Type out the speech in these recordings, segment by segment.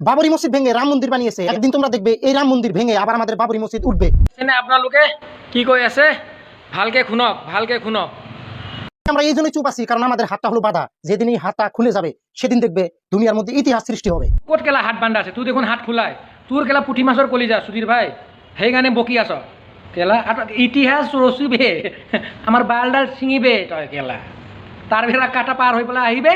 বাবরি মসজিদ ভেঙে রাম মন্দির বানিয়েছে। একদিন তোমরা দেখবে এই রাম মন্দির ভেঙে আবার আমাদের বাবরি মসজিদ উঠবে। আপনালোকে কি কৈ আছে ভালকে শুনক, ভালকে শুনক। আমরা এই জন্যই চুপ আছি, কারণ আমাদের হাতটা হলো বাধা। যেদিন এই হাতটা খুলে যাবে সেদিন দেখবে দুনিয়ার মধ্যে ইতিহাস সৃষ্টি হবে। ক'ত কেলা হাত বান্ধা আছে? তুই দেখোন হাত খোলাই, তোর কেলা পুঠি মাছৰ কলিজা সুধীর ভাই, সেইকাৰণে বকি আছ কেলা। ইতিহাস ৰচিবে, আমাৰ বালডাল ছিঙিবে তই কেলা, তাৰ ভেৰা কাটা পাৰ হৈ পেলাই আহিবে।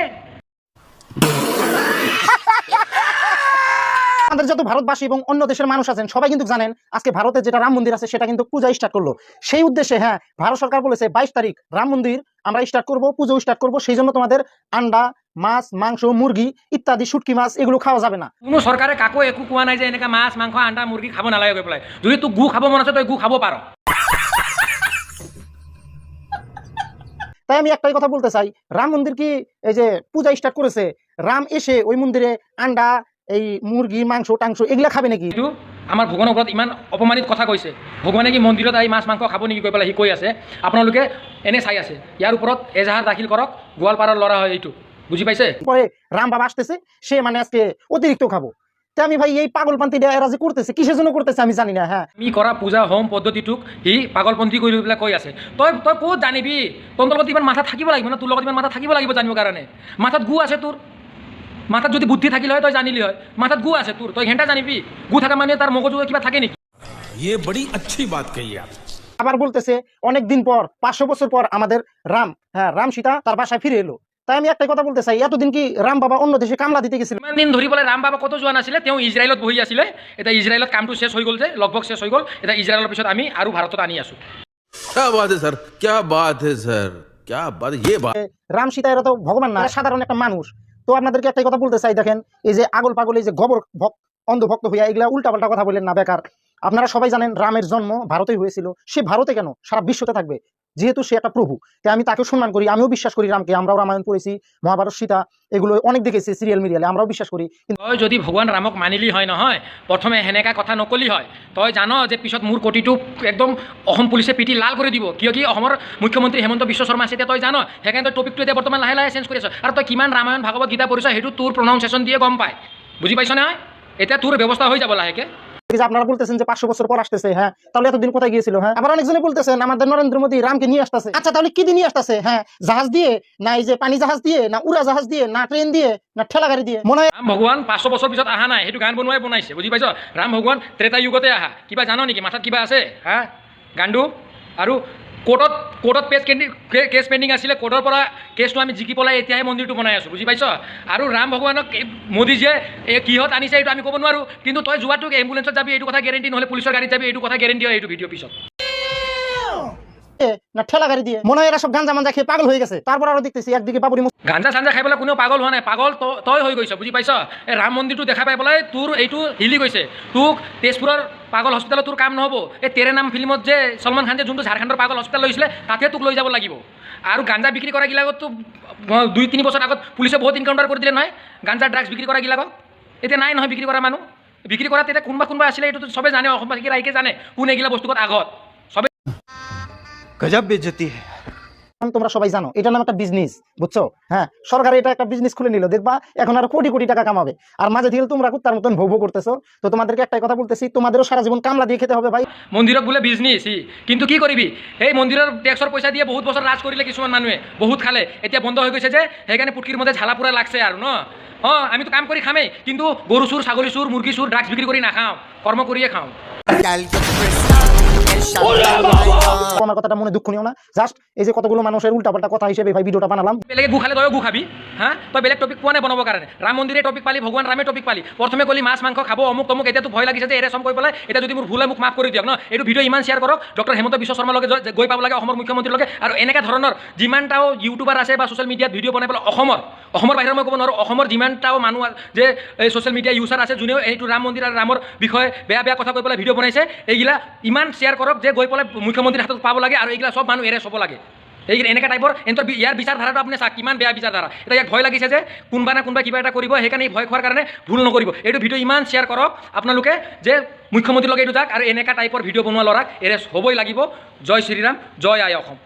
আমাদের যত ভারতবাসী এবং অন্য দেশের মানুষ আছেন সবাই কিন্তু জানেন আজকে ভারতে যেটা রাম মন্দির আছে সেটা কিন্তু পূজা স্টার্ট করলো। সেই উদ্দেশ্যে ভারত সরকার বলেছে 22 তারিখ রাম মন্দির আমরা স্টার্ট করব, পুজো স্টার্ট করব। সেই জন্য তোমাদের আন্ডা, মাছ, মাংস, মুরগি ইত্যাদি শুটকি মাছ এগুলো খাওয়া যাবে না। কোনো চৰকাৰে কাকো একো কোৱা নাই যে এনেকৈ মাছ, মাংস, আন্ডা, মুৰ্গী খাব নালাগে গৈ পেলাই। যদি তোক গু খাব মন আছে তই গু খাব পাৰ। তাই আমি একটাই কথা বলতে চাই, রাম মন্দির কি এই যে পূজা স্টার্ট করেছে, রাম এসে ওই মন্দিরে আন্ডা, এই মুরগি, মাংস টাংস এগুলা খাবে নাকি? এইটো আমাৰ ভগৱানৰ ওপৰত ইমান অপমানিত কথা কৈছে। ভগৱানে কি মন্দিৰত আহি মাছ মাংস খাব নেকি কৈ পেলাই সি কৈ আছে। আপোনালোকে এনে চাই আছে, ইয়াৰ ওপৰত এজাহাৰ দাখিল কৰক। গোৱালপাৰাৰ ল'ৰা হয় এইটো, বুজি পাইছে? পরে রাম বাবা আসতেছে, সে মানে আজকে অতিরিক্ত খাবো। তা আমি ভাই এই পাগলপন্থী এরা যে করতেছে কিসের জন্য করতেছে আমি জানি না। আমি কৰা পূজা হোম পদ্ধতিটোক সি পাগলপন্থী কৰি পেলাই কৈ আছে। তই তই ক'ত জানিবি? তোৰ লগত ইমান মাথা থাকিব লাগিব না, তোৰ লগত ইমান মাথা থাকিব লাগিব জানিবৰ কাৰণে। মাথাত গু আছে তোৰ, মাথাত যদি বুদ্ধি থাকিলে হয় তই জানিলি হয়। মাথাত গু আছে তোৰ, তই ঘেণ্টা জানিবি? গু থাকা মানে তাৰ মগজু কিবা থাকে নেকি? ये बड़ी अच्छी बात कही आप। আবার বলতেছে অনেক দিন পর 500 বছর পর আমাদের রাম রাম সীতা তার বাসায় ফিরে এলো। তাই আমি একটাই কথা বলতে চাই, এতদিন কি রাম বাবা অন্য দেশে কামলা দিতে গেছিল? ইমান দিন ধৰি পেলাই ৰাম বাবা কত যোৱা নাছিলে, তেওঁ ইজৰাইলত বহি আছিলে। এতিয়া ইজৰাইলত কামটো শেষ হৈ গ'ল যে, লগভগ শেষ হৈ গ'ল। এতিয়া ইজৰাইলৰ পিছত আমি আৰু ভাৰতত আনি আছো। क्या बात है सर, क्या बात है सर, क्या बात है ये बात। রাম সীতা এরা তো ভগবান না, এরা সাধারণ একটা মানুষ। তো আপনাদেরকে একটাই কথা বলতে চাই, দেখেন এই যে আগল পাগল, এই যে গবর অন্ধ ভক্ত হইয়া এগুলা উল্টাপাল্টা কথা বললেন না বেকার। আপনারা সবাই জানেন রামের জন্ম ভারতেই হয়েছিল। সে ভারতে কেন, সারা বিশ্বতে থাকবে, যেহেতু সে একটা প্রভু। তাই আমি তাকে সম্মান করি, আমিও বিশ্বাস করি রামকে। আমরাও রামায়ণ পড়েছি, মহাভারত, সীতা এগুলো অনেক দেখেছি সিরিয়াল মিডিয়ালে, আমরাও বিশ্বাস করি। তই যদি ভগৱান ৰামক মানিলি হয় নহয়, প্ৰথমে সেনেকা কথা নকলি হয়। তই জান যে পিছত মোৰ কোটিটো একদম অসম পুলিচে পিটি লাল কৰি দিব। কিয় কি অসমৰ মুখ্যমন্ত্ৰী হেমন্ত বিশ্ব শৰ্মা আছে, এতিয়া তই জান। সেইকাৰণে তই টপিকটো এতিয়া বৰ্তমান লাহে লাহে চেঞ্জ কৰি আছ। আৰু তই কিমান ৰামায়ণ ভাগৱত গীতা পঢ়িছ সেইটো তোৰ প্ৰনাউন্সিয়েশ্যন দিয়ে গম পায়, বুজি পাইছ নহয়? এতিয়া তোৰ ব্যৱস্থা হৈ যাব লাহেকে। আপনারা বলতেছেন যে 500 বছর পর আসতেছে, তাহলে এতদিন কোথায় গিয়েছিল? আবার অনেকজনে বলতেছেন আমাদের নরেন্দ্র মোদী রামকে নিয়ে আসতেছে। আচ্ছা তাহলে কি দিয়ে নিয়ে আসতেছে? জাহাজ দিয়ে, না এই যে পানি জাহাজ দিয়ে, না উড়া জাহাজ দিয়ে, না ট্রেন দিয়ে, না ঠেলা গাড়ি দিয়ে? মনে হয় ৰাম ভগৱান 500 বছৰ পিছত অহা নাই, সেইটো গান বনোৱাই বনাইছে, বুজি পাইছ? ৰাম ভগৱান ত্ৰেতা যুগতে আহা। কিবা জান নেকি? মাথাত কিবা আছে গাণ্ডু? আৰু কোৰ্টত কেছ পেণ্ডিং আছিলে, কোৰ্টৰ পৰা কেছটো আমি জিকি পেলাই এতিয়াহে মন্দিৰটো বনাই আছোঁ, বুজি পাইছ? আৰু ৰাম ভগৱানক মোদীজীয়ে কিহত আনিছে এইটো আমি ক'ব নোৱাৰোঁ। কিন্তু তই যোৱাটোক এম্বুলেঞ্চত যাবি এইটো কথা গেৰেণ্টি, নহ'লে পুলিচৰ গাড়ীত যাবি এইটো কথা গেৰেণ্টি হয় এইটো ভিডিঅ' পিছত। না ঠেলা গাড়ি দিয়ে। মনে হয় এরা সব গাঞ্জা মাঞ্জা খেয়ে পাগল হয়ে গেছে। তারপর আরো দেখতেছি একদিকে বাবুরি গাঞ্জা চাঞ্জা খাই পেলাই কোনেও পাগল হোৱা নাই, পাগল তই হৈ গৈছ, বুজি পাইছ? এই ৰাম মন্দিৰটো দেখা পাই পেলাই তোৰ এইটো হিলি গৈছে। তোক তেজপুৰৰ পাগল হস্পিটেলত তোৰ কাম নহ'ব। এই তেৰে নাম ফিল্মত যে সলমান খান যে যোনটো ঝাৰখণ্ডৰ পাগল হস্পিটেল লৈছিলে তাতে তোক লৈ যাব লাগিব। আৰু গাঞ্জা বিক্ৰী কৰা গিলাকতো 2-3 বছৰ আগত পুলিচে বহুত ইনকাউণ্টাৰ কৰি দিলে নহয়, গাঞ্জা ড্ৰাগছ বিক্ৰী কৰা গিলাকক। এতিয়া নাই নহয় বিক্ৰী কৰা মানুহ। বিক্ৰী কৰা তেতিয়া কোনোবা আছিলে, এইটো চবে জানে, অসমবাসীকে ৰাইজে জানে কোন এইগিলা বস্তু আগত। চবে गजब बेइज्जती है। তোমরা সবাই জানো এটা নাম একটা বিজনেস, বুঝছো? সরকার এটা একটা বিজনেস খুলে নিল, দেখবা এখন আর কোটি কোটি টাকা কামাবে। আর মাঝে থেকে তোমরা তার মতন ভোগ করতেছো। তো তোমাদেরকে একটাই কথা বলতেছি, তোমাদেরও সারা জীবন কামলা দিয়ে খেতে হবে ভাই। মন্দিৰত বোলে বিজনেছ, কিন্তু কি কৰিবি? এই মন্দিৰৰ টেক্সৰ পইচা দিয়ে বহুত বছৰ ৰাজ কৰিলে কিছুমান মানুহে, বহুত খালে, এতিয়া বন্ধ হৈ গৈছে যে, সেইকাৰণে পুটকিৰ মধ্যে ঝালা পুৰা লাগছে আৰু ন। আমিতো কাম কৰি খামেই, কিন্তু গৰু চুৰ, ছাগলী চুৰ, মুৰ্গী চুৰ, ড্ৰাগছ বিক্ৰী কৰি নাখাওঁ, কৰ্ম কৰিয়ে খাওঁ। আমার কথাটা মনে দুঃখ নিও না, জাস্ট এই যে কতগুলো মানুষের উল্টাপাল্টা কথা হিসেবে ভাই ভিডিওটা বানালাম। বেলেগে গু খালে তইও গু খাবি, তই বেলেগ টপিক পোৱা নাই বনাবৰ কাৰণে। ৰাম মন্দিৰে টপিক পালি, ভগৱান ৰামে টপিক পালি, প্ৰথমে ক'লি মাছ মাংস খাব অমুক তমুক। এতিয়াতো ভয় লাগিছে যে এৰে চম কৰি পেলাই। এতিয়া যদি মোৰ ভুল হয় মোক মাফ কৰি দিয়ক ন। এইটো ভিডিঅ' ইমান শ্বেয়াৰ কৰক, ডক্টৰ হেমন্ত বিশ্ব শৰ্মাৰ লগে গৈ পাব লাগে, অসমৰ মুখ্যমন্ত্ৰীৰ লগে। আৰু এনেকুৱা ধৰণৰ যিমানটাও ইউটিউবাৰ আছে বা ছ'চিয়েল মিডিয়াত ভিডিঅ' বনাই পেলাই অসমৰ বাহিৰত মই ক'ব নোৱাৰোঁ, অসমৰ যিমানটাও মানুহ যে এই ছ'চিয়েল মিডিয়া ইউজাৰ আছে, যোনেও এইটো ৰাম মন্দিৰ আৰু ৰামৰ বিষয়ে বেয়া কথা কৈ পেলাই ভিডিঅ' বনাইছে, এইগিলা ইমান শ্বেয়াৰ কৰক যে গৈ পেলাই মুখ্যমন্ত্ৰীৰ হাতত পাব লাগে। আৰু এইগিলা চব মানুহ এৰে চাব লাগে। এই এনেকুৱা টাইপৰ ইয়াৰ বিচাৰধাৰাটো আপুনি চাওক কিমান বেয়া বিচাৰধাৰা। এতিয়া ইয়াক ভয় লাগিছে যে কোনোবা না কোনোবা কিবা এটা কৰিব, সেইকাৰণে ভয় খোৱাৰ কাৰণে ভুল নকৰিব। এইটো ভিডিঅ' ইমান শ্বেয়াৰ কৰক আপোনালোকে যে মুখ্যমন্ত্ৰীৰ লগে এইটো যাওক, আৰু এনেকুৱা টাইপৰ ভিডিঅ' বনোৱা ল'ৰাক এৰে হ'বই লাগিব। জয় শ্ৰীৰাম, জয় আই অসম।